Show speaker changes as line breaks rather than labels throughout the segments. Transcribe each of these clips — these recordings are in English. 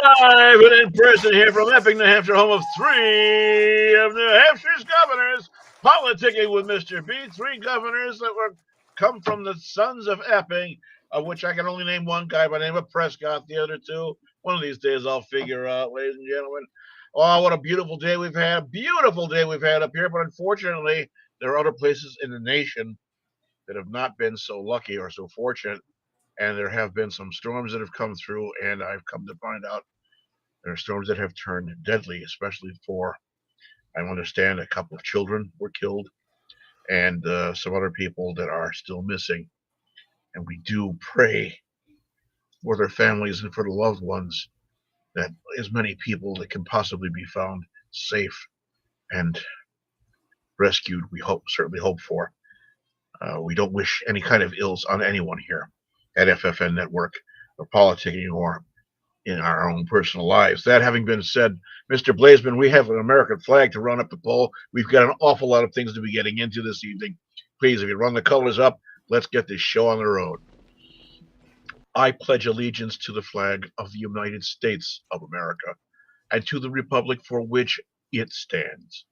Live and in person here from Epping, New Hampshire, home of three of New Hampshire's governors. Politicking with Mr. B. Three governors that were come from the sons of Epping, of which I can only name one guy by the name of Prescott. The other two, one of these days I'll figure out, ladies and gentlemen. Oh, what a beautiful day we've had. Beautiful day we've had up here, but unfortunately, there are other places in the nation that have not been so lucky or so fortunate. And there have been some storms that have come through, and I've come to find out there are storms that have turned deadly, especially for, I understand, a couple of children were killed and some other people that are still missing. And we do pray for their families and for the loved ones that as many people that can possibly be found safe and rescued, we certainly hope for. We don't wish any kind of ills on anyone here at FFN Network or politicking or in our own personal lives. That having been said, Mr. Blazeman, we have an American flag to run up the pole. We've got an awful lot of things to be getting into this evening. Please, if you run the colors up, let's get this show on the road. I pledge allegiance to the flag of the United States of America and to the republic for which it stands,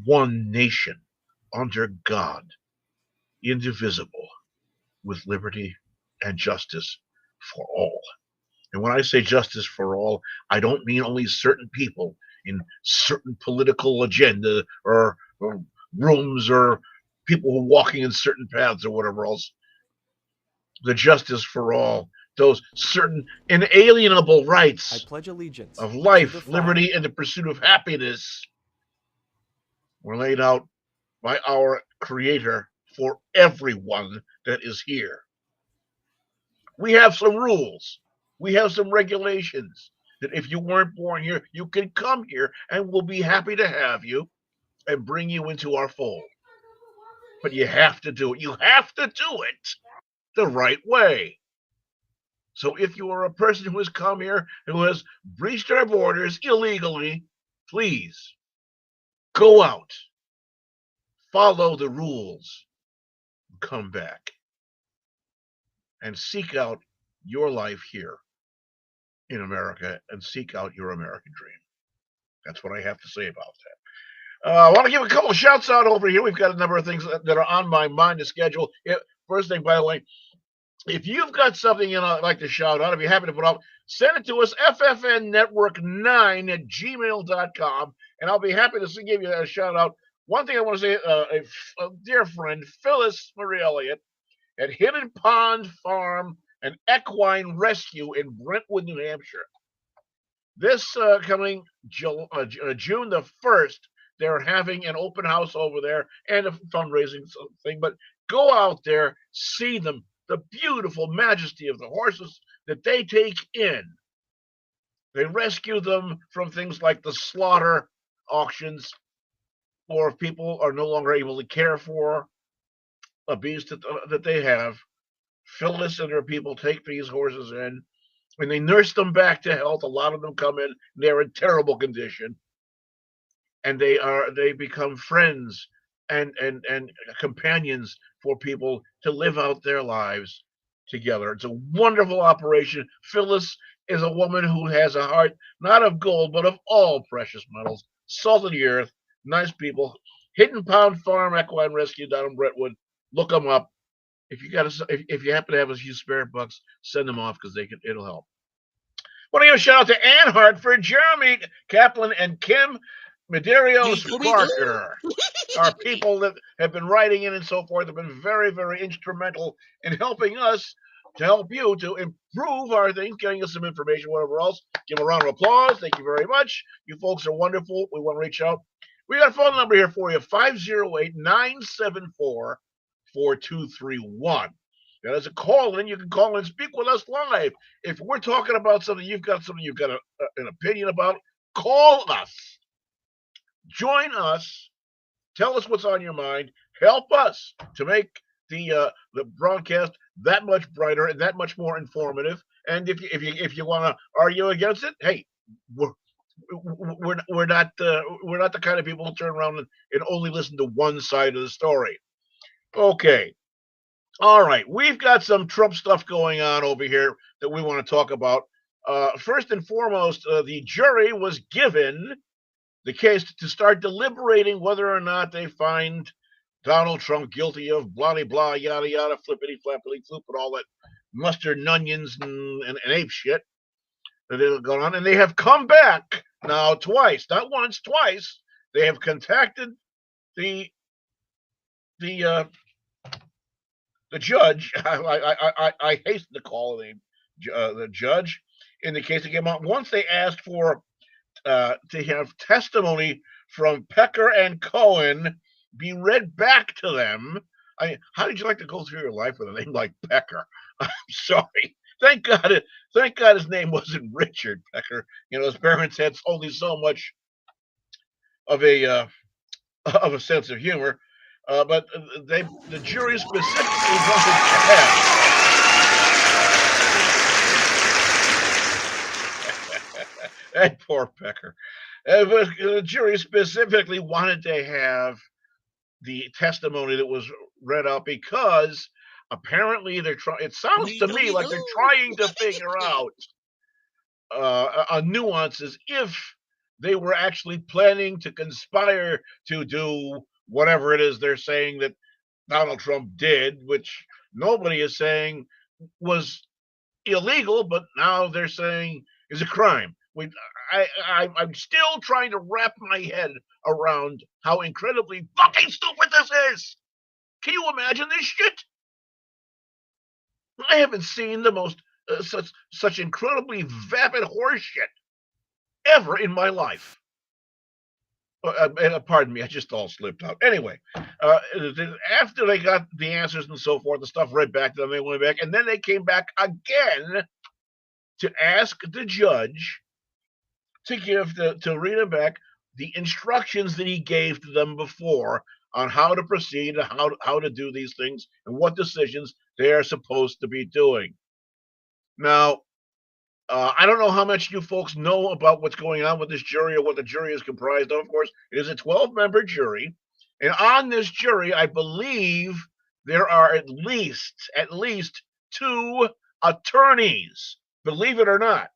one nation under God, indivisible, with liberty and justice for all. And when I say justice for all, I don't mean only certain people in certain political agenda or rooms or people who are walking in certain paths or whatever else. The justice for all, those certain inalienable
I
rights
pledge allegiance
of
to the
life,
flag
liberty, and the pursuit of happiness were laid out by our Creator for everyone that is here. We have some rules. We have some regulations that if you weren't born here, you can come here and we'll be happy to have you and bring you into our fold. But you have to do it. You have to do it the right way. So if you are a person who has come here who has breached our borders illegally, please go out, follow the rules, come back, and seek out your life here in America and seek out your American dream. That's what I have to say about that. I want to give a couple of shouts out over here. We've got a number of things that are on my mind to schedule. First thing, by the way, if you've got something you'd like to shout out, if you're happy to put out, send it to us, ffnnetwork9 at gmail.com, and I'll be happy to give you a shout out. One thing I want to say, a dear friend, Phyllis Marie Elliott, at Hidden Pond Farm and Equine Rescue in Brentwood, New Hampshire. This coming June the 1st, they're having an open house over there and a fundraising thing. But go out there, see them, the beautiful majesty of the horses that they take in. They rescue them from things like the slaughter auctions, or if people are no longer able to care for a beast that they have. Phyllis and her people take these horses in and they nurse them back to health. A lot of them come in, they're in terrible condition. And they become friends and companions for people to live out their lives together. It's a wonderful operation. Phyllis is a woman who has a heart not of gold, but of all precious metals. Salt of the earth, nice people. Hidden Pound Farm Equine Rescue down in Brentwood. Look them up. If you happen to have a few spare bucks, send them off because it'll help. Want to give a shout out to Ann Hartford, Jeremy Kaplan, and Kim Medeiros Parker. Our people that have been writing in and so forth have been very, very instrumental in helping us to help you to improve our things, getting us some information, whatever else. Give a round of applause. Thank you very much. You folks are wonderful. We want to reach out. We got a phone number here for you, 508-974 4231. Now, as a call in, you can call in and speak with us live. If we're talking about something, you've got an opinion about, call us. Join us. Tell us what's on your mind. Help us to make the broadcast that much brighter and that much more informative. And if you want to argue against it, hey, we're not the kind of people who turn around and only listen to one side of the story. Okay. All right. We've got some Trump stuff going on over here that we want to talk about. First and foremost, the jury was given the case to start deliberating whether or not they find Donald Trump guilty of blah blah yada yada flippity flappity floop and all that mustard and onions and ape shit that is going on. And they have come back now twice, not once, twice. They have contacted the the the judge. I hasten to call the judge in the case that came out. Once they asked for to have testimony from Pecker and Cohen be read back to them. How did you like to go through your life with a name like Pecker? I'm sorry. Thank God his name wasn't Richard Pecker. You know, his parents had only so much of a sense of humor. But the jury specifically wanted to have that poor Pecker. But the jury specifically wanted to have the testimony that was read out because apparently they're trying. It sounds to me like they're trying to figure out a nuances if they were actually planning to conspire to do whatever it is they're saying that Donald Trump did, which nobody is saying was illegal, but now they're saying is a crime. I'm still trying to wrap my head around how incredibly fucking stupid this is. Can you imagine this shit? I haven't seen the most such incredibly vapid horse shit ever in my life. Pardon me, I just all slipped out. Anyway, after they got the answers and so forth, the stuff read back to them, they went back, and then they came back again to ask the judge to read him back the instructions that he gave to them before on how to proceed, how to do these things, and what decisions they are supposed to be doing. Now, I don't know how much you folks know about what's going on with this jury or what the jury is comprised of. Of course, it is a 12-member jury, and on this jury, I believe there are at least two attorneys. Believe it or not.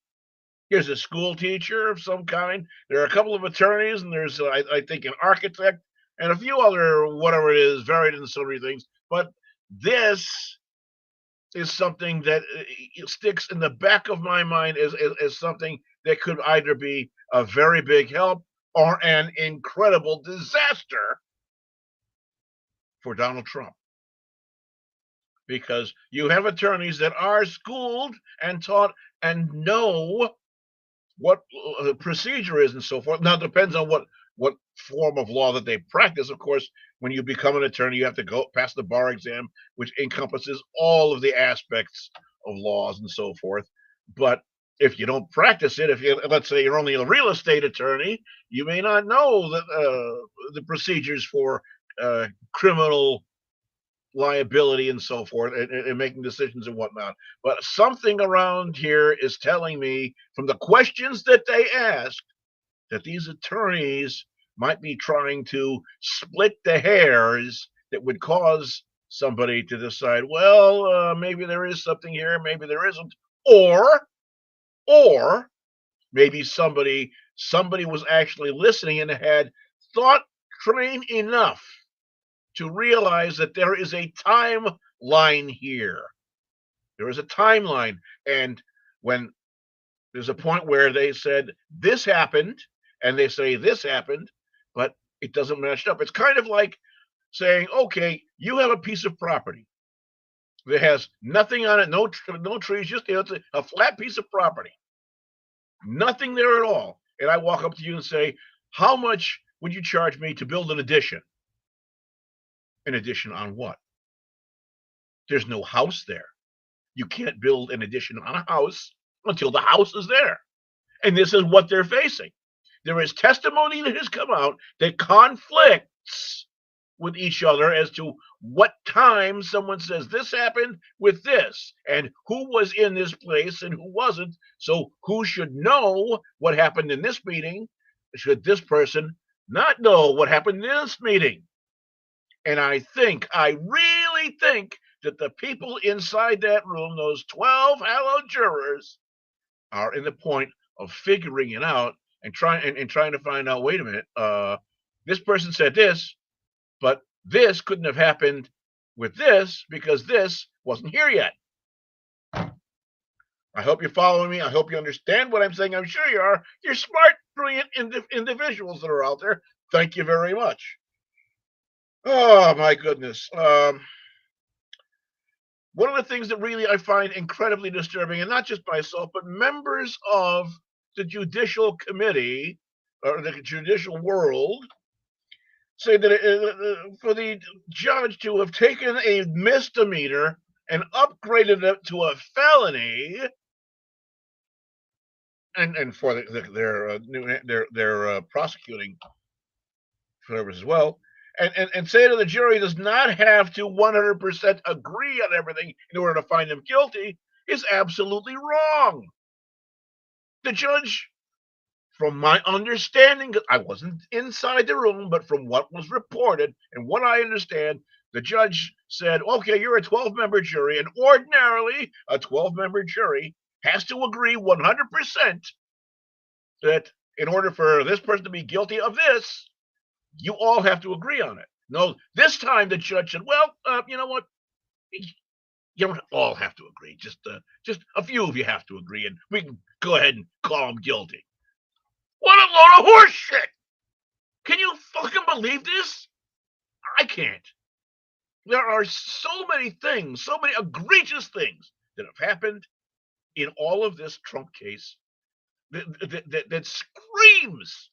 There's a school teacher of some kind. There are a couple of attorneys, and there's, I think, an architect and a few other whatever it is, varied and sundry things. But this is something that sticks in the back of my mind as something that could either be a very big help or an incredible disaster for Donald Trump. Because you have attorneys that are schooled and taught and know what the procedure is and so forth. Now, it depends on what form of law that they practice. Of course, when you become an attorney, you have to go pass the bar exam, which encompasses all of the aspects of laws and so forth. But if you don't practice it, let's say you're only a real estate attorney, you may not know the procedures for criminal liability and so forth, and making decisions and whatnot. But something around here is telling me from the questions that they asked that these attorneys might be trying to split the hairs that would cause somebody to decide, well, maybe there is something here, maybe there isn't, or maybe somebody was actually listening and had thought trained enough to realize that there is a timeline here. There is a timeline. And when there's a point where they said this happened, and they say this happened, but it doesn't match up. It's kind of like saying, okay, you have a piece of property that has nothing on it, no trees, just it's a flat piece of property, nothing there at all. And I walk up to you and say, how much would you charge me to build an addition? An addition on what? There's no house there. You can't build an addition on a house until the house is there. And this is what they're facing. There is testimony that has come out that conflicts with each other as to what time someone says this happened with this, and who was in this place and who wasn't. So who should know what happened in this meeting? Should this person not know what happened in this meeting? And I really think that the people inside that room, those 12 hallowed jurors, are in the point of figuring it out and trying to find out. Wait a minute, this person said this, but this couldn't have happened with this because this wasn't here yet. I hope you're following me. I hope you understand what I'm saying. I'm sure you are. You're smart, brilliant individuals that are out there. Thank you very much. Oh, my goodness. One of the things that really I find incredibly disturbing, and not just myself, but members of the judicial committee or the judicial world, say that for the judge to have taken a misdemeanor and upgraded it to a felony, and for their prosecuting service as well, and say to the jury does not have to 100% agree on everything in order to find them guilty is absolutely wrong. The judge, from my understanding, I wasn't inside the room, but from what was reported and what I understand, the judge said, okay, you're a 12-member jury, and ordinarily a 12-member jury has to agree 100% that in order for this person to be guilty of this, you all have to agree on it. No, this time the judge said, well, you know what? You don't all have to agree. Just a few of you have to agree, and we can go ahead and call them guilty. What a load of horse shit! Can you fucking believe this? I can't. There are so many things, so many egregious things that have happened in all of this Trump case that screams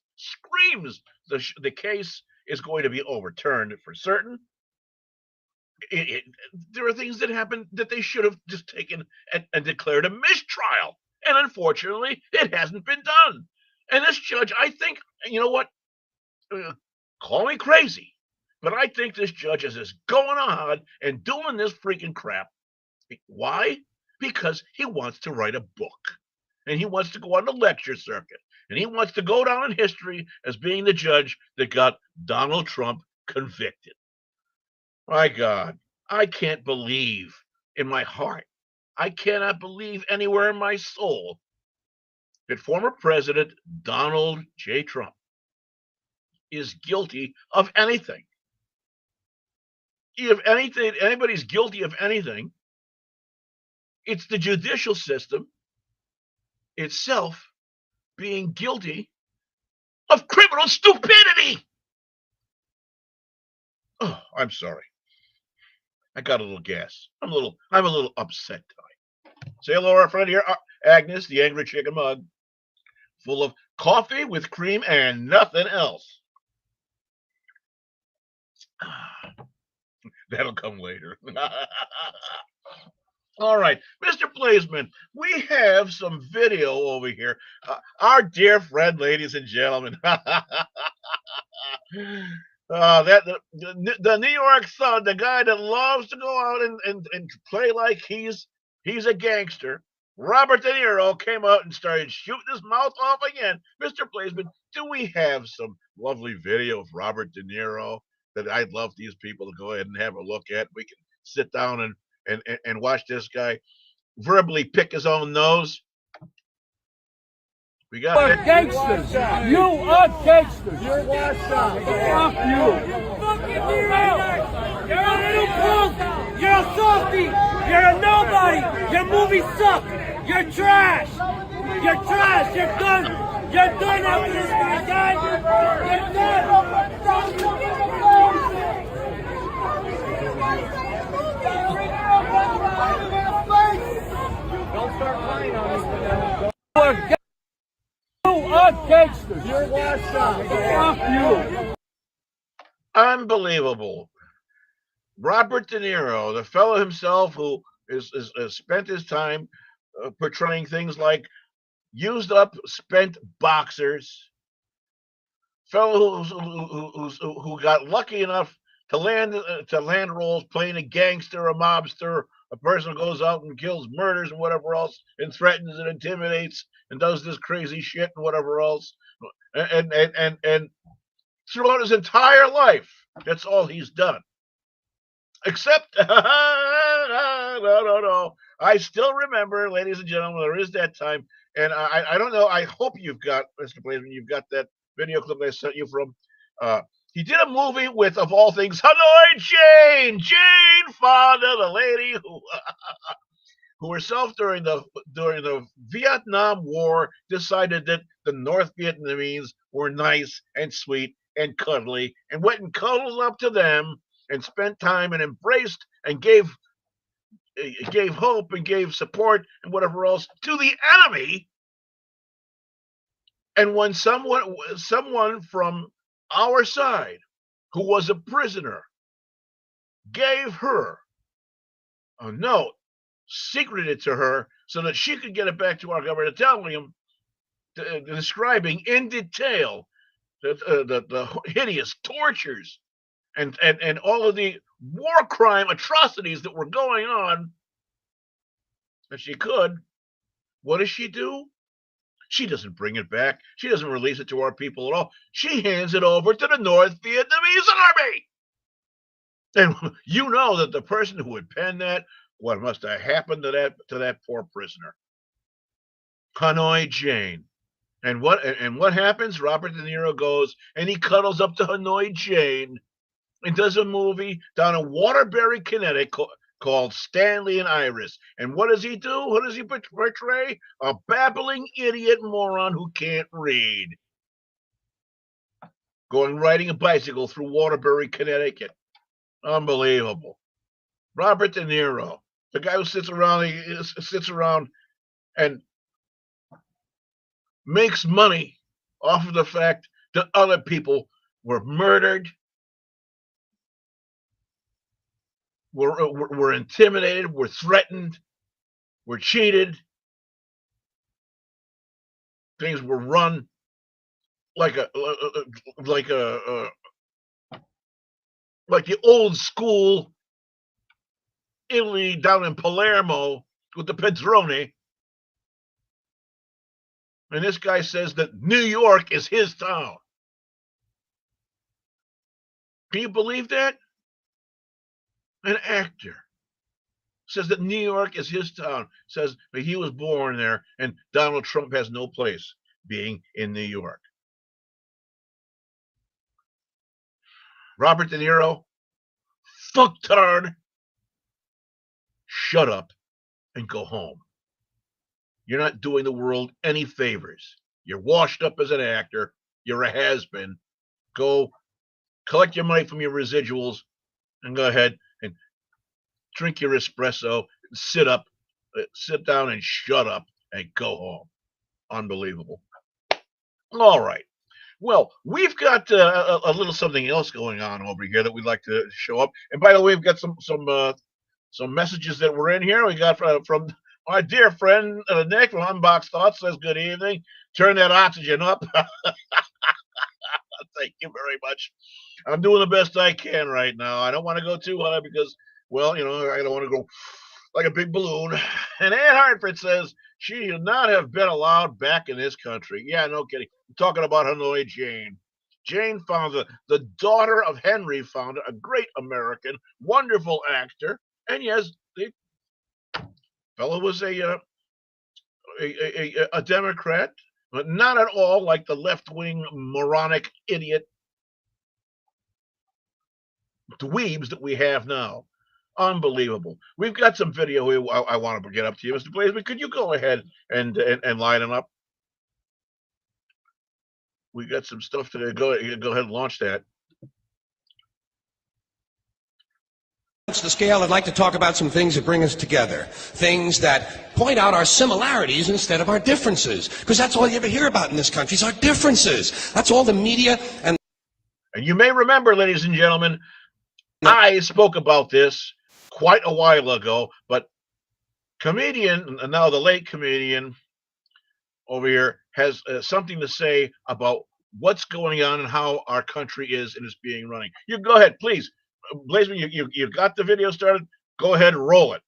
the case is going to be overturned for certain. There are things that happen that they should have just taken and declared a mistrial. And unfortunately, it hasn't been done. And this judge, I think, you know what? Call me crazy, but I think this judge is just going on and doing this freaking crap. Why? Because he wants to write a book. And he wants to go on the lecture circuit. And he wants to go down in history as being the judge that got Donald Trump convicted. My God, I can't believe in my heart, I cannot believe anywhere in my soul that former President Donald J. Trump is guilty of anything. If anybody's guilty of anything, it's the judicial system itself being guilty of criminal stupidity. Oh, I'm sorry. I got a little gas. I'm a little upset tonight. Say hello to our friend here, Agnes, the angry chicken mug, full of coffee with cream and nothing else. That'll come later. All right, Mr. Blazeman, we have some video over here. Our dear friend, ladies and gentlemen. The New York Sun, the guy that loves to go out and play like he's a gangster, Robert De Niro, came out and started shooting his mouth off again. Mr. Blazeman, do we have some lovely video of Robert De Niro that I'd love these people to go ahead and have a look at? We can sit down and watch this guy verbally pick his own nose. We got
you are gangsters. You are gangsters.
You're washed up.
Fuck you.
You're a little punk. You're a softy. You're a nobody. Your movies suck. You're trash. You're trash. You're done. You're done after this guy died. You're done.
Don't start crying on me.
You are gangsters.
You're washed up.
Fuck you.
unbelievable. Robert De Niro, the fellow himself who is spent his time portraying things like used up, spent boxers, fellow who got lucky enough to land roles playing a gangster, a mobster, a person who goes out and kills, murders, and whatever else, and threatens and intimidates and does this crazy shit and whatever else, and throughout his entire life, that's all he's done. Except, no. I still remember, ladies and gentlemen, there is that time, And I don't know. I hope you've got, Mr. Blazeman, you've got that video clip I sent you from. He did a movie with, of all things, Hanoi Jane Fonda, the lady who herself during the Vietnam War decided that the North Vietnamese were nice and sweet and cuddly, and went and cuddled up to them and spent time and embraced and gave hope and gave support and whatever else to the enemy. And when someone from our side who was a prisoner gave her a note, secreted it to her so that she could get it back to our government, telling him, describing in detail the hideous tortures and all of the war crime atrocities that were going on, if she could, what does she do? She doesn't bring it back. She doesn't release it to our people at all. She hands it over to the North Vietnamese army. And you know that the person who would pen that, what must have happened to that poor prisoner? Hanoi Jane. And what happens? Robert De Niro goes and he cuddles up to Hanoi Jane and does a movie down in Waterbury, Connecticut, called Stanley and Iris. And what does he do? What does he portray? A babbling idiot moron who can't read. Riding a bicycle through Waterbury, Connecticut. Unbelievable. Robert De Niro, the guy who sits around and makes money off of the fact that other people were murdered, were intimidated, were threatened, were cheated. Things were run like the old school Italy down in Palermo with the Padrone. And this guy says that New York is his town. Can you believe that? An actor says that New York is his town, says that he was born there, and Donald Trump has no place being in New York. Robert De Niro, fucktard, shut up and go home. You're not doing the world any favors. You're washed up as an actor. You're a has-been. Go collect your money from your residuals and go ahead and drink your espresso, sit down and shut up and go home. Unbelievable. All right. Well, we've got a little something else going on over here that we'd like to show up. And by the way, we've got some messages that were in here. We got from our dear friend Nick from Unboxed Thoughts. Says good evening. Turn that oxygen up. Thank you very much. I'm doing the best I can right now. I don't want to go too high because, well, I don't want to go like a big balloon. And Ann Hartford says she should not have been allowed back in this country. Yeah, no kidding. I'm talking about Hanoi Jane. Jane Fonda, the daughter of Henry Fonda, a great American, wonderful actor. And yes, the fellow was a Democrat, but not at all like the left-wing moronic idiot dweebs that we have now. Unbelievable. We've got some video I want to get up to you, Mr. Blazeman. Could you go ahead and line them up? We got some stuff to go ahead and launch that.
The scale, I'd like to talk about some things that bring us together. Things that point out our similarities instead of our differences. Because that's all you ever hear about in this country is our differences. That's all the media and
you may remember, ladies and gentlemen, I spoke about this quite a while ago, but comedian, now the late comedian over here, has something to say about what's going on and how our country is and is being running. You go ahead, please. Blazeman, you got the video started. Go ahead and roll it.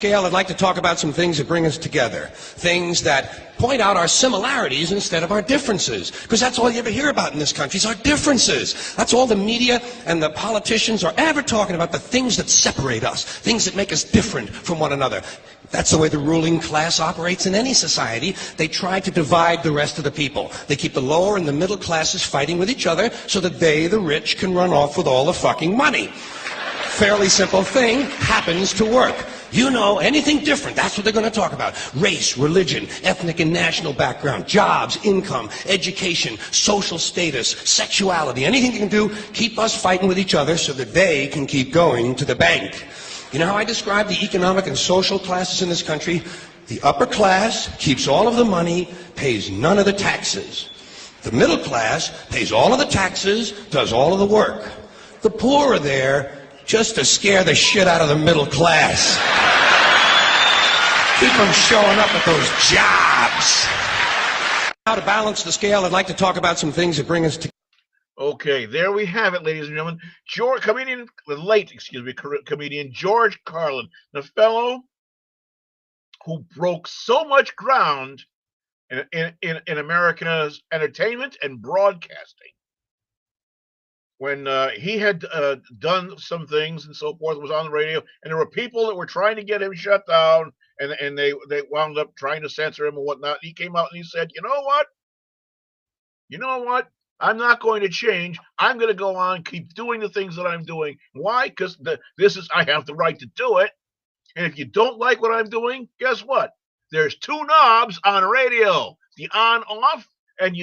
Gail, I'd like to talk about some things that bring us together. Things that point out our similarities instead of our differences. Because that's all you ever hear about in this country is our differences. That's all the media and the politicians are ever talking about, the things that separate us, things that make us different from one another. That's the way the ruling class operates in any society. They try to divide the rest of the people. They keep the lower and the middle classes fighting with each other so that they, the rich, can run off with all the fucking money. Fairly simple thing, happens to work. You know, anything different, that's what they're going to talk about. Race, religion, ethnic and national background, jobs, income, education, social status, sexuality, anything you can do, keep us fighting with each other so that they can keep going to the bank. You know how I describe the economic and social classes in this country? The upper class keeps all of the money, pays none of the taxes. The middle class pays all of the taxes, does all of the work. The poor are there just to scare the shit out of the middle class. Keep them showing up at those jobs. Now, to balance the scale, I'd like to talk about some things that bring us together.
Okay, there we have it, ladies and gentlemen. Comedian George Carlin, the fellow who broke so much ground in America's entertainment and broadcasting. When he had done some things and so forth, was on the radio, and there were people that were trying to get him shut down, and they wound up trying to censor him and whatnot. He came out and he said, you know what? I'm not going to change. I'm going to go on, keep doing the things that I'm doing. Why? Because I have the right to do it. And if you don't like what I'm doing, guess what? There's two knobs on radio: the on/off, and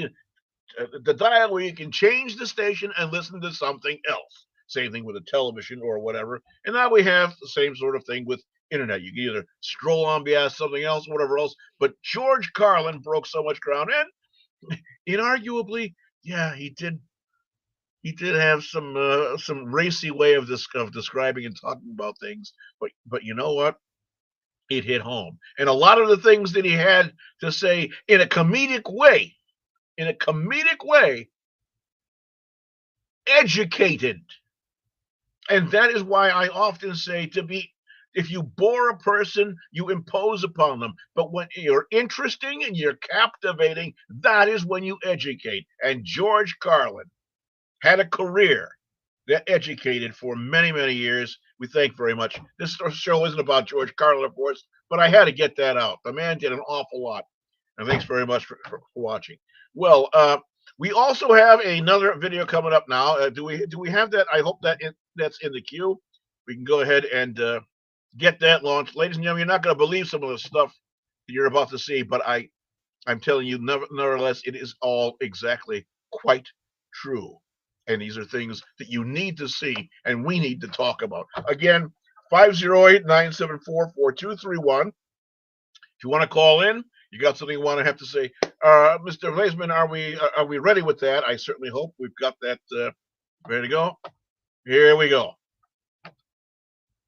the dial where you can change the station and listen to something else. Same thing with a television or whatever. And now we have the same sort of thing with internet. You can either stroll on past something else, whatever else. But George Carlin broke so much ground, and inarguably, yeah, he did have some racy way of describing and talking about things. But you know what? It hit home. And a lot of the things that he had to say in a comedic way, educated. And that is why I often say if you bore a person, you impose upon them. But when you're interesting and you're captivating, that is when you educate. And George Carlin had a career that educated for many, many years. We thank very much. This show isn't about George Carlin, of course, but I had to get that out. The man did an awful lot. And thanks very much for watching. Well, we also have another video coming up now. Do we have that? I hope that's in the queue. We can go ahead and get that launched. Ladies and gentlemen, you're not going to believe some of the stuff that you're about to see, but I'm telling you, nevertheless, it is all exactly quite true. And these are things that you need to see and we need to talk about. Again, 508-974-4231. If you want to call in, you got something you want to have to say. Mr. Blaisman, are we ready with that? I certainly hope we've got that ready to go. Here we go.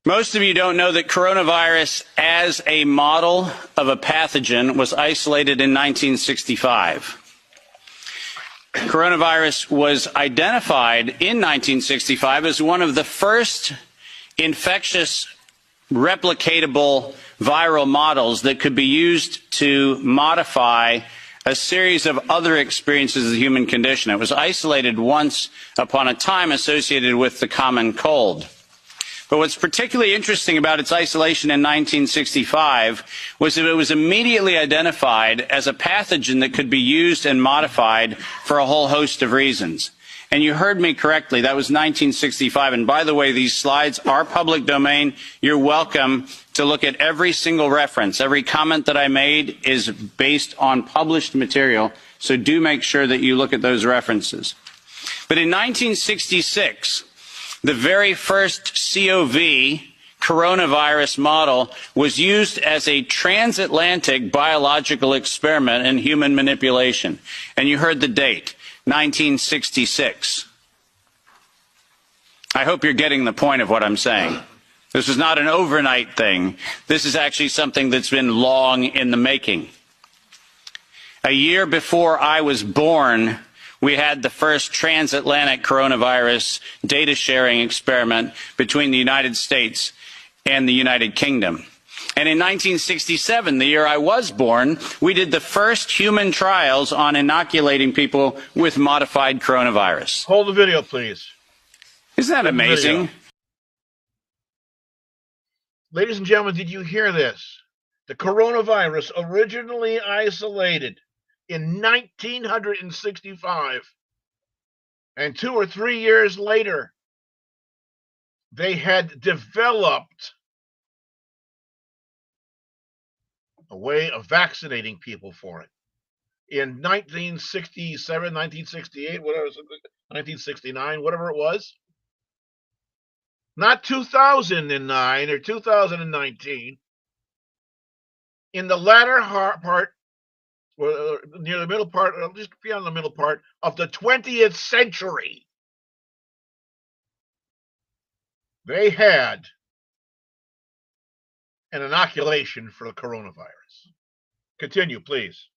Most of you don't know that coronavirus as a model of a pathogen was isolated in 1965. Coronavirus was identified in 1965 as one of the first infectious replicatable viral models that could be used to modify a series of other experiences of the human condition. It was isolated once upon a time associated with the common cold. But what's particularly interesting about its isolation in 1965 was that it was immediately identified as a pathogen that could be used and modified for a whole host of reasons. And you heard me correctly, that was 1965. And by the way, these slides are public domain. You're welcome to look at every single reference. Every comment that I made is based on published material, so do make sure that you look at those references. But in 1966, the very first COV coronavirus model was used as a transatlantic biological experiment in human manipulation. And you heard the date, 1966. I hope you're getting the point of what I'm saying. This is not an overnight thing. This is actually something that's been long in the making. A year before I was born, we had the first transatlantic coronavirus data sharing experiment between the United States and the United Kingdom. And in 1967, the year I was born, we did the first human trials on inoculating people with modified coronavirus.
Hold the video, please.
Isn't that amazing?
Ladies and gentlemen, did you hear this? The coronavirus, originally isolated in 1965, and 2 or 3 years later, they had developed a way of vaccinating people for it. In 1967, 1968, whatever, 1969, whatever it was. Not 2009 or 2019. In the latter part, or near the middle part, or just beyond the middle part of the 20th century, they had an inoculation for the coronavirus. Continue, please.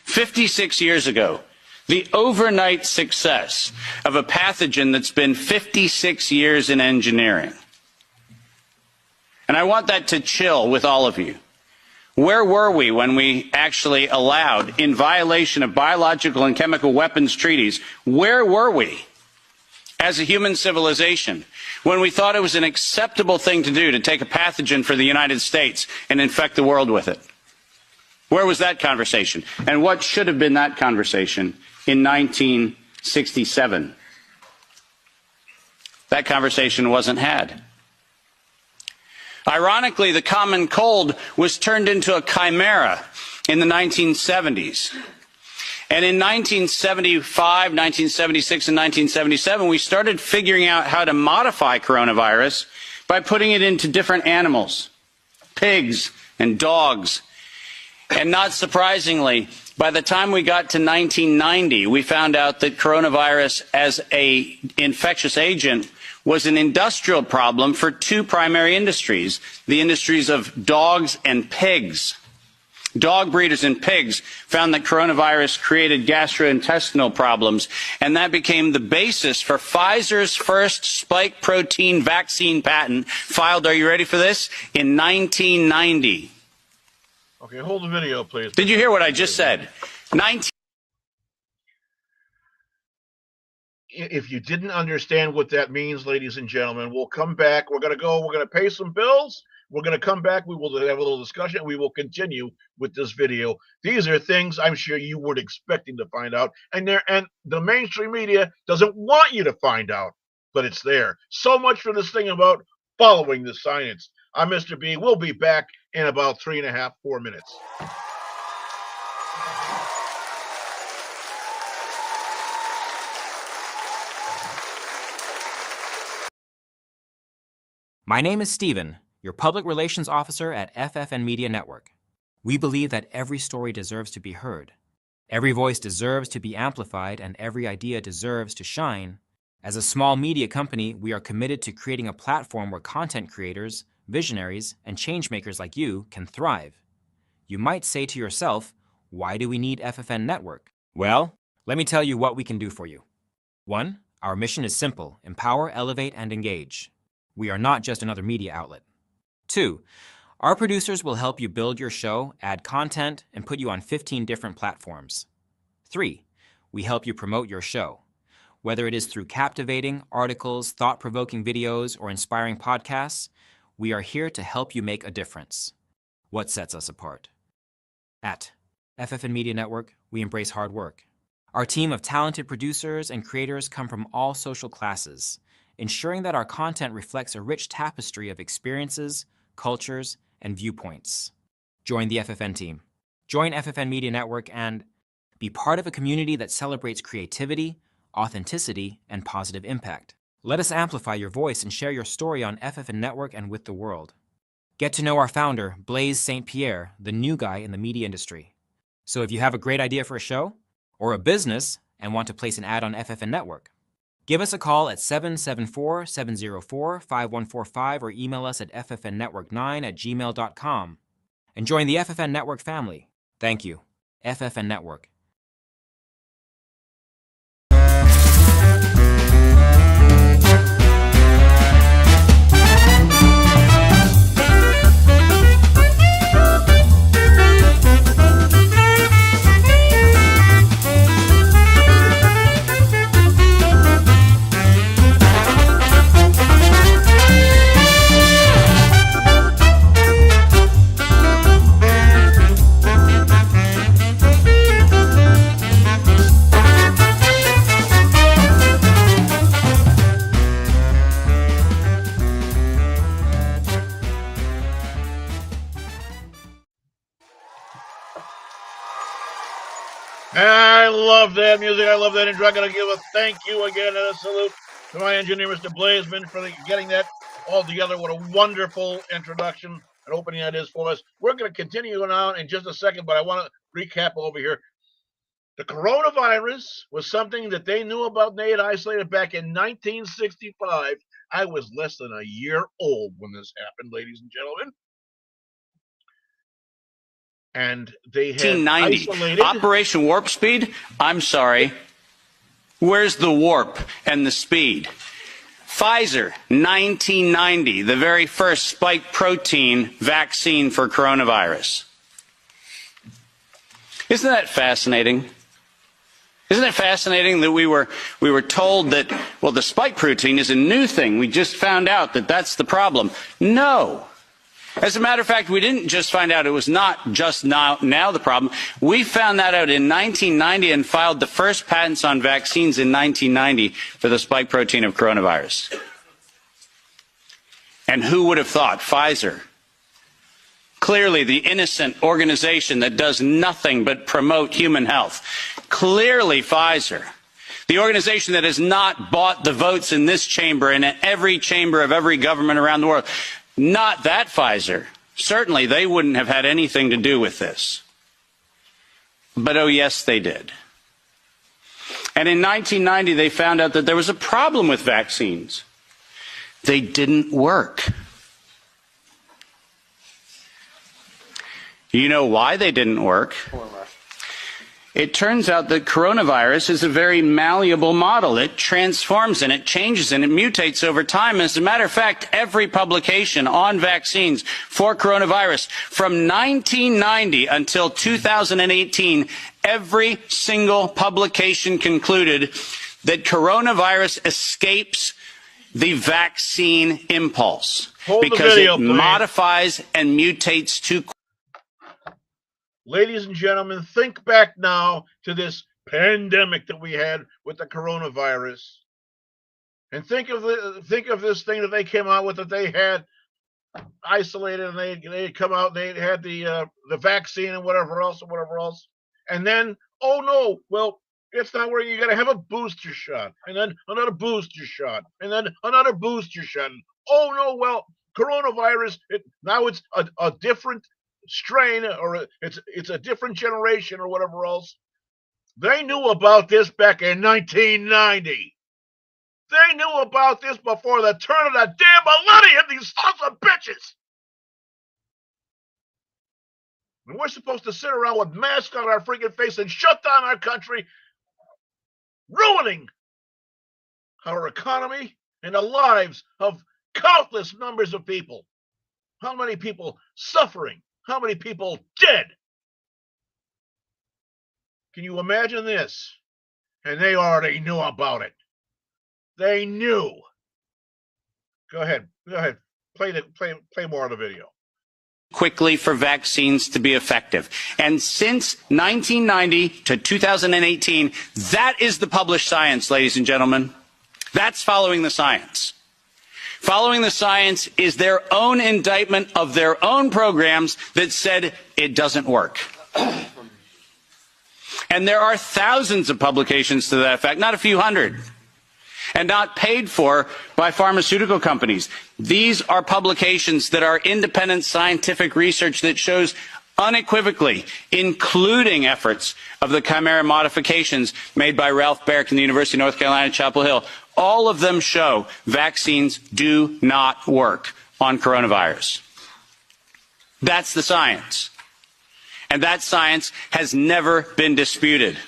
56 years ago, the overnight success of a pathogen that's been 56 years in engineering. And I want that to chill with all of you. Where were we when we actually allowed, in violation of biological and chemical weapons treaties, where were we as a human civilization when we thought it was an acceptable thing to do to take a pathogen for the United States and infect the world with it? Where was that conversation? And what should have been that conversation in 1967? That conversation wasn't had. Ironically, the common cold was turned into a chimera in the 1970s. And in 1975, 1976, and 1977, we started figuring out how to modify coronavirus by putting it into different animals, pigs and dogs. And not surprisingly, by the time we got to 1990, we found out that coronavirus as an infectious agent was an industrial problem for two primary industries, the industries of dogs and pigs. Dog breeders and pigs found that coronavirus created gastrointestinal problems, and that became the basis for Pfizer's first spike protein vaccine patent, filed, are you ready for this, in 1990.
Okay, hold the video, please.
Did you hear what I just said?
If you didn't understand what that means, ladies and gentlemen, we'll come back. We're going to pay some bills. We're going to come back. We will have a little discussion. We will continue with this video. These are things I'm sure you weren't expecting to find out. And the mainstream media doesn't want you to find out, but it's there. So much for this thing about following the science. I'm Mr. B. We'll be back in about 3.5, 4 minutes.
My name is Steven, your Public Relations Officer at FFN Media Network. We believe that every story deserves to be heard. Every voice deserves to be amplified, and every idea deserves to shine. As a small media company, we are committed to creating a platform where content creators, visionaries, and changemakers like you can thrive. You might say to yourself, why do we need FFN Network? Well, let me tell you what we can do for you. 1. Our mission is simple: empower, elevate, and engage. We are not just another media outlet. 2. Our producers will help you build your show, add content, and put you on 15 different platforms. 3. We help you promote your show. Whether it is through captivating articles, thought-provoking videos, or inspiring podcasts, we are here to help you make a difference. What sets us apart? At FFN Media Network, we embrace hard work. Our team of talented producers and creators come from all social classes, ensuring that our content reflects a rich tapestry of experiences, cultures, and viewpoints. Join the FFN team. Join FFN Media Network and be part of a community that celebrates creativity, authenticity, and positive impact. Let us amplify your voice and share your story on FFN Network and with the world. Get to know our founder, Blaise St. Pierre, the new guy in the media industry. So if you have a great idea for a show or a business and want to place an ad on FFN Network, give us a call at 774-704-5145 or email us at ffnnetwork9@gmail.com. And join the FFN Network family. Thank you. FFN Network.
love that music. I love that intro. I'm going to give a thank you again and a salute to my engineer, Mr. Blazeman, for getting that all together. What a wonderful introduction and opening that is for us. We're going to continue on in just a second, but I want to recap over here. The coronavirus was something that they knew about and they had isolated back in 1965. I was less than a year old when this happened, ladies and gentlemen. And they had isolated
Operation Warp Speed. I'm sorry. Where's the warp and the speed? Pfizer, 1990, the very first spike protein vaccine for coronavirus. Isn't that fascinating? Isn't it fascinating that we were told that, well, the spike protein is a new thing. We just found out that that's the problem. No. As a matter of fact, we didn't just find out it was not just now the problem. We found that out in 1990 and filed the first patents on vaccines in 1990 for the spike protein of coronavirus. And who would have thought? Pfizer. Clearly the innocent organization that does nothing but promote human health. Clearly Pfizer. The organization that has not bought the votes in this chamber and in every chamber of every government around the world. Not that Pfizer. Certainly they wouldn't have had anything to do with this. But oh yes, they did. And in 1990 they found out that there was a problem with vaccines. They didn't work. You know why they didn't work? It turns out that coronavirus is a very malleable model. It transforms and it changes and it mutates over time. As a matter of fact, every publication on vaccines for coronavirus from 1990 until 2018, every single publication concluded that coronavirus escapes the vaccine impulse because it modifies and mutates too quickly.
Ladies and gentlemen, think back now to this pandemic that we had with the coronavirus. And think of this thing that they came out with, that they had isolated, and they had come out and they had the vaccine and whatever else. And then, oh no, well, it's not where you got to have a booster shot, and then another booster shot, and then another booster shot. Oh no, well, coronavirus, now it's a different strain, or it's a different generation or whatever else. They knew about this back in 1990. They knew about this before the turn of the damn millennium, these sons of bitches. And we're supposed to sit around with masks on our freaking face and shut down our country, ruining our economy and the lives of countless numbers of people. How many people suffering? How many people dead? Can you imagine this? And they already knew about it. They knew. Go ahead. Play more of the video.
Quickly for vaccines to be effective. And since 1990 to 2018, that is the published science, ladies and gentlemen. That's following the science. Following the science is their own indictment of their own programs that said it doesn't work. And there are thousands of publications to that effect, not a few hundred, and not paid for by pharmaceutical companies. These are publications that are independent scientific research that shows unequivocally, including efforts of the chimera modifications made by Ralph Baric in the University of North Carolina, Chapel Hill. All of them show vaccines do not work on coronavirus. That's the science. And that science has never been disputed.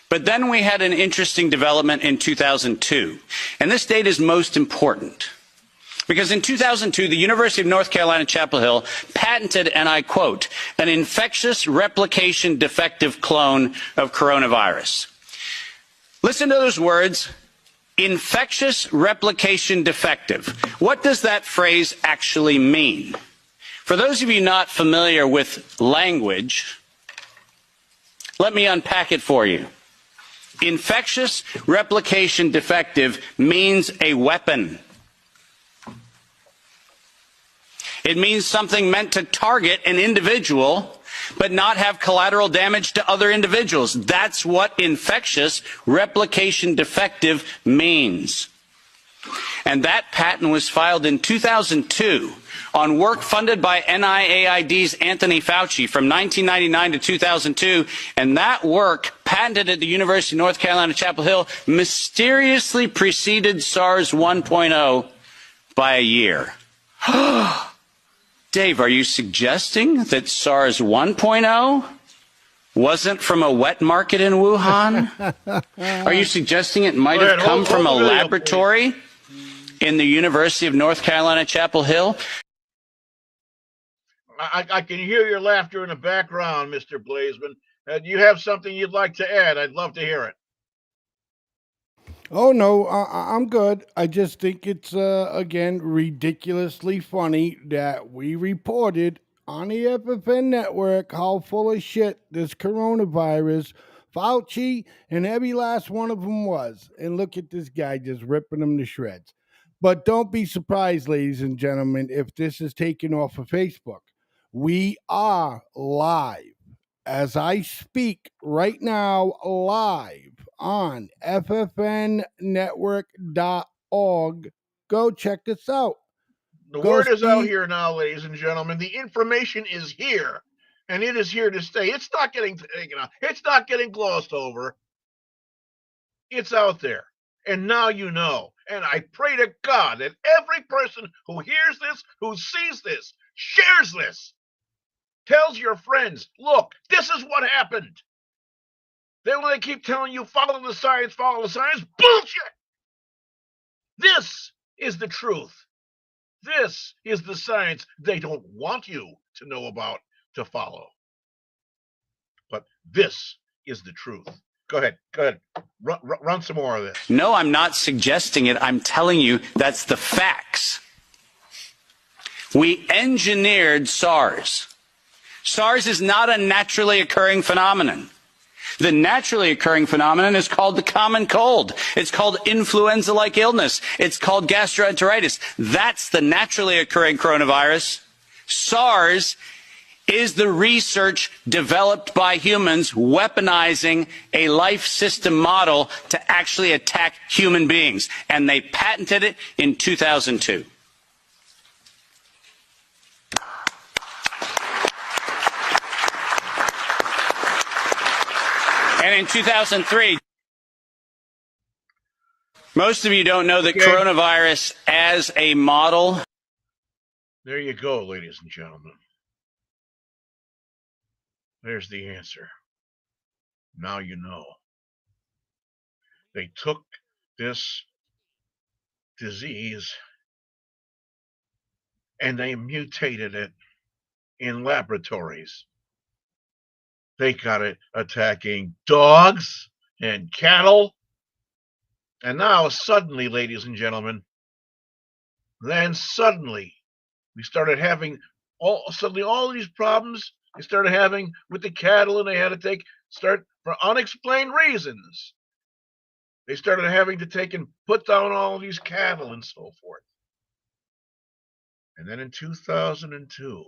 But then we had an interesting development in 2002. And this date is most important. Because in 2002, the University of North Carolina, Chapel Hill patented, and I quote, an infectious replication defective clone of coronavirus. Listen to those words. Infectious replication defective. What does that phrase actually mean? For those of you not familiar with language, let me unpack it for you. Infectious replication defective means a weapon. It means something meant to target an individual but not have collateral damage to other individuals. That's what infectious replication defective means. And that patent was filed in 2002 on work funded by NIAID's Anthony Fauci from 1999 to 2002. And that work, patented at the University of North Carolina, Chapel Hill, mysteriously preceded SARS 1.0 by a year. Dave, are you suggesting that SARS 1.0 wasn't from a wet market in Wuhan? Are you suggesting it might have come from a laboratory in the University of North Carolina, Chapel Hill?
I can hear your laughter in the background, Mr. Blazeman. Do you have something you'd like to add? I'd love to hear it.
Oh, no, I'm good. I just think it's, again, ridiculously funny that we reported on the FFN network how full of shit this coronavirus, Fauci, and every last one of them was. And look at this guy just ripping them to shreds. But don't be surprised, ladies and gentlemen, if this is taken off of Facebook. We are live as I speak right now, live on ffnnetwork.org. Go check us out.
The word is out here now, ladies and gentlemen. The information is here, and it is here to stay. It's not getting taken out. It's not getting glossed over. It's out there, and now you know. And I pray to God that every person who hears this, who sees this, shares this, tells your friends, look, this is what happened. Then when they keep telling you, follow the science, bullshit. This is the truth. This is the science they don't want you to know about, to follow. But this is the truth. Go ahead. Run some more of this.
No, I'm not suggesting it. I'm telling you that's the facts. We engineered SARS. SARS is not a naturally occurring phenomenon. The naturally occurring phenomenon is called the common cold. It's called influenza-like illness. It's called gastroenteritis. That's the naturally occurring coronavirus. SARS is the research developed by humans weaponizing a life system model to actually attack human beings. And they patented it in 2002. And in 2003, most of you don't know that coronavirus as a model.
There you go, ladies and gentlemen. There's the answer. Now you know. They took this disease and they mutated it in laboratories. They got it attacking dogs and cattle. And now suddenly, ladies and gentlemen, then suddenly we started having all these problems they started having with the cattle, and they had to start for unexplained reasons. They started having to take and put down all these cattle and so forth. And then in 2002,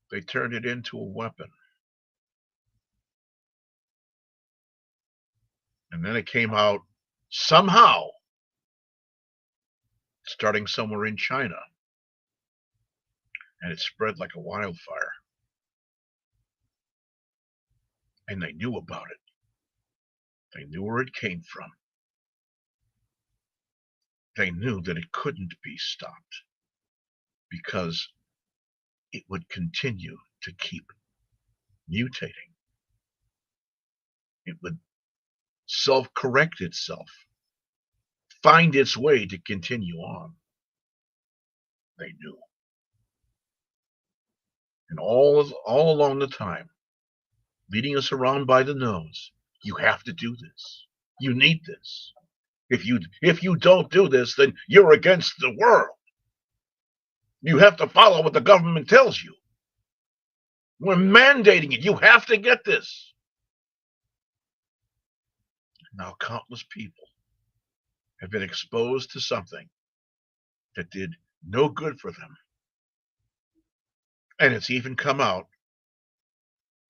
they turned it into a weapon. And then it came out somehow, starting somewhere in China. And it spread like a wildfire. And they knew about it. They knew where it came from. They knew that it couldn't be stopped because it would continue to keep mutating. It would self-correct itself, find its way to continue on. They knew. And all along the time, leading us around by the nose, you have to do this. You need this. If you don't do this, then you're against the world. You have to follow what the government tells you. We're mandating it. You have to get this. Now countless people have been exposed to something that did no good for them And it's even come out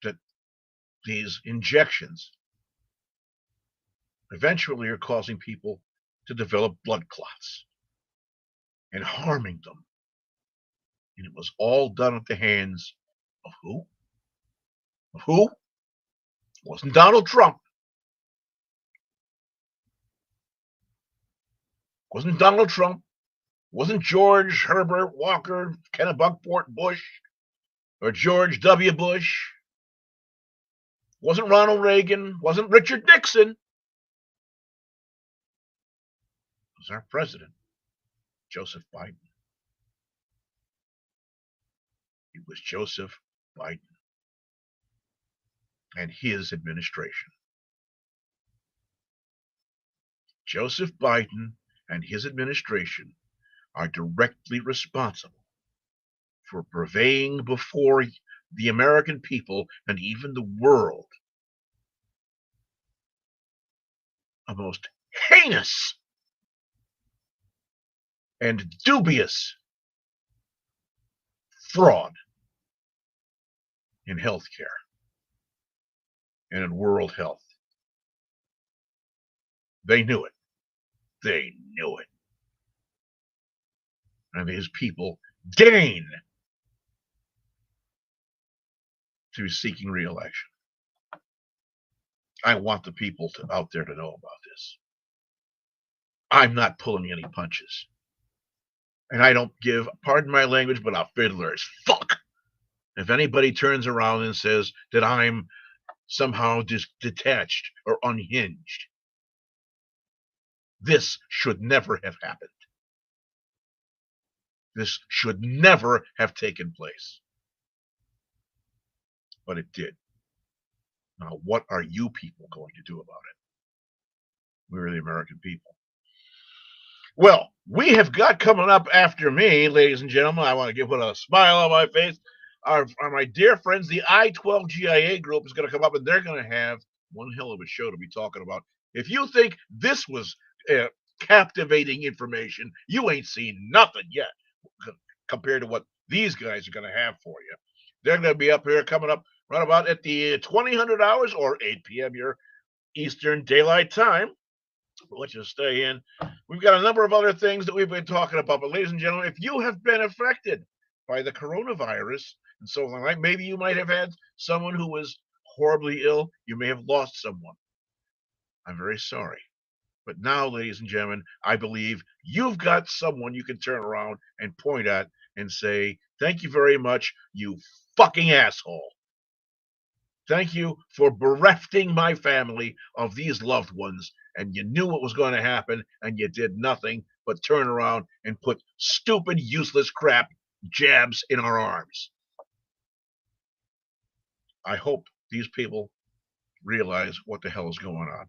that these injections eventually are causing people to develop blood clots and harming them. And it was all done at the hands of who? Of who? It wasn't Donald Trump. It wasn't Donald Trump. It wasn't George Herbert Walker, Kennebunkport Bush, or George W. Bush. It wasn't Ronald Reagan. It wasn't Richard Nixon. It was our president, Joseph Biden. It was Joseph Biden and his administration. Joseph Biden and his administration are directly responsible for purveying before the American people and even the world a most heinous and dubious fraud in healthcare and in world health. They knew it. They knew it. And these people deign to be seeking re-election. I want the people out there to know about this. I'm not pulling any punches. And I don't give, pardon my language, but a fiddler as fuck if anybody turns around and says that I'm somehow detached or unhinged. This should never have happened. This should never have taken place. But it did. Now, what are you people going to do about it? We're the American people. Well, we have got coming up after me, ladies and gentlemen. I want to put a smile on my face. Our my dear friends, the I-12GIA group is going to come up, and they're going to have one hell of a show to be talking about. If you think this was captivating information, you ain't seen nothing yet compared to what these guys are going to have for you. They're going to be up here coming up right about at the 2000 hours or 8 p.m. your Eastern Daylight Time. Let's just stay in. We've got a number of other things that we've been talking about. But ladies and gentlemen, if you have been affected by the coronavirus and so on, like maybe you might have had someone who was horribly ill. You may have lost someone. I'm very sorry. But now, ladies and gentlemen, I believe you've got someone you can turn around and point at and say, thank you very much, you fucking asshole. Thank you for berefting my family of these loved ones. And you knew what was going to happen, and you did nothing but turn around and put stupid, useless crap jabs in our arms. I hope these people realize what the hell is going on.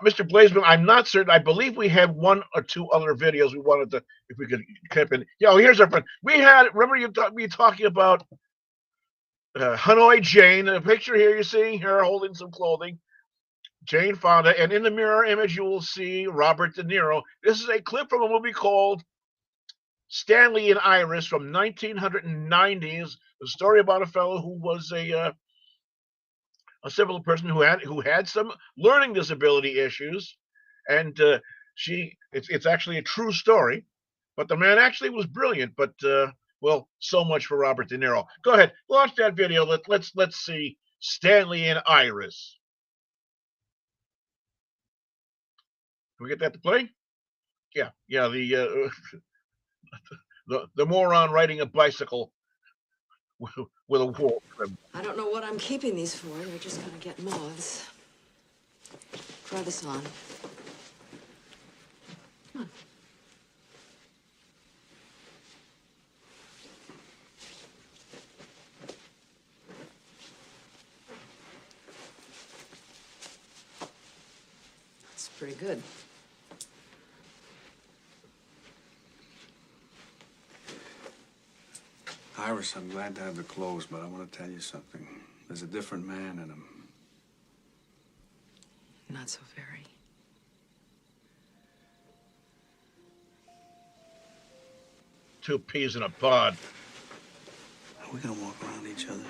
Mr. Blazeman, I'm not certain. I believe we had one or two other videos we wanted to, if we could clip in. Yo, here's our friend. We had, remember we talking about Hanoi Jane. The picture here you're seeing her holding some clothing. Jane Fonda, and in the mirror image you will see Robert De Niro. This is a clip from a movie called Stanley and Iris from 1990s. A story about a fellow who was a civil person who had some learning disability issues, and it's actually a true story. But the man actually was brilliant. But well, so much for Robert De Niro. Go ahead, watch that video. Let's see Stanley and Iris. Can we get that to play? Yeah. The moron riding a bicycle with a wolf.
I don't know what I'm keeping these for. They're just gonna get moths. Try this on. Come on. That's pretty good.
Iris, I'm glad to have the clothes, but I want to tell you something. There's a different man in them.
Not so very.
Two peas in a pod.
Are we gonna walk around each other?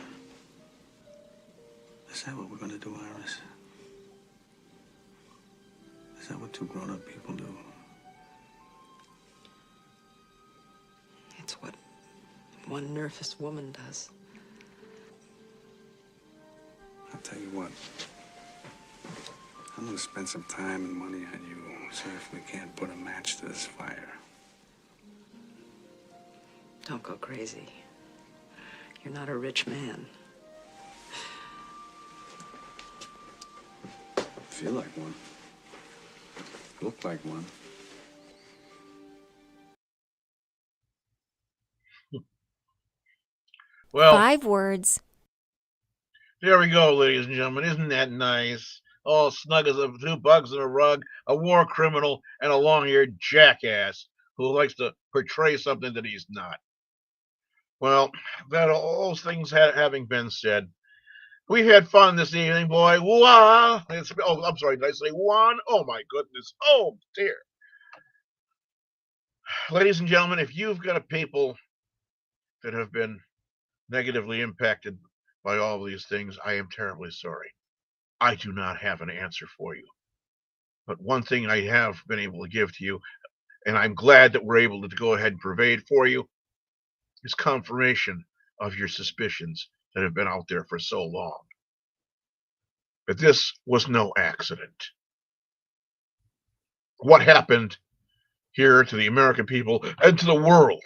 Is that what we're gonna do, Iris? Is that what two grown-up people do?
It's what one nervous woman does.
I'll tell you what. I'm gonna spend some time and money on you, see if we can't put a match to this fire.
Don't go crazy. You're not a rich man.
Feel like one. Look like one.
Well,
5 words.
there we go, ladies and gentlemen. Isn't that nice? All snug as 2 bugs in a rug, a war criminal, and a long-haired jackass who likes to portray something that he's not. Well, that all those things having been said, we've had fun this evening, boy. Wah! Oh, I'm sorry. Did I say one? Oh, my goodness. Oh, dear. Ladies and gentlemen, if you've got people that have been negatively impacted by all of these things, I am terribly sorry. I do not have an answer for you. But one thing I have been able to give to you, and I'm glad that we're able to go ahead and provide for you, is confirmation of your suspicions that have been out there for so long. But this was no accident. What happened here to the American people and to the world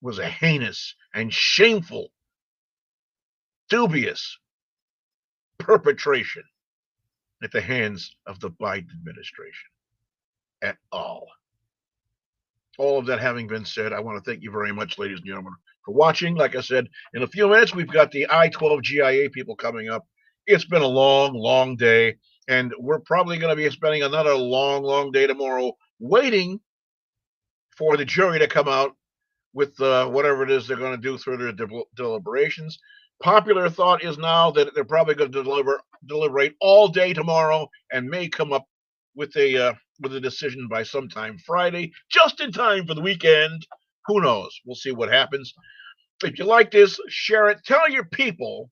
was a heinous and shameful, dubious perpetration at the hands of the Biden administration at all. All of that having been said, I want to thank you very much, ladies and gentlemen, for watching. Like I said, in a few minutes, we've got the I-12 GIA people coming up. It's been a long, long day, and we're probably going to be spending another long, long day tomorrow waiting for the jury to come out with whatever it is they're going to do through their deliberations. Popular thought is now that they're probably going to deliberate all day tomorrow and may come up with a decision by sometime Friday, just in time for the weekend. Who knows? We'll see what happens. If you like this, share it. Tell your people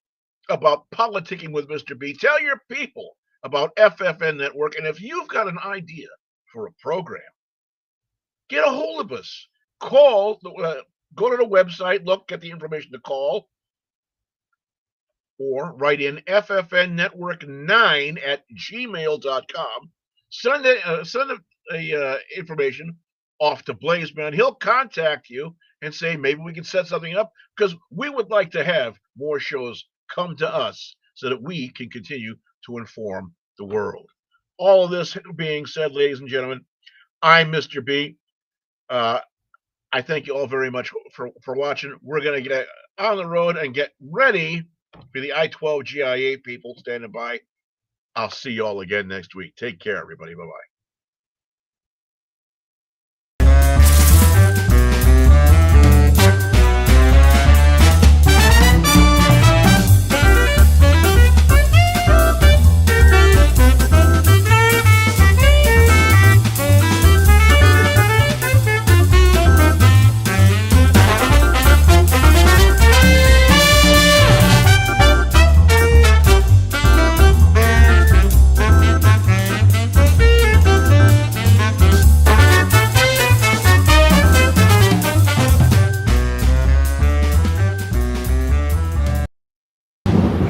about Politicking with Mr. B. Tell your people about FFN Network. And if you've got an idea for a program, get a hold of us. Call, go to the website, look, get the information to call, or write in ffnnetwork9@gmail.com. Send the information off to Blazeman. He'll contact you and say maybe we can set something up, because we would like to have more shows come to us so that we can continue to inform the world. All of this being said, ladies and gentlemen, I'm Mr. B. I thank you all very much for watching. We're going to get on the road and get ready for the I-12 GIA people standing by. I'll see you all again next week. Take care, everybody. Bye-bye.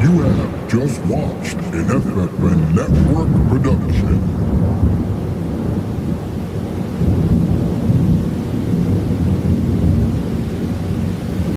You have just watched an FFN Network production.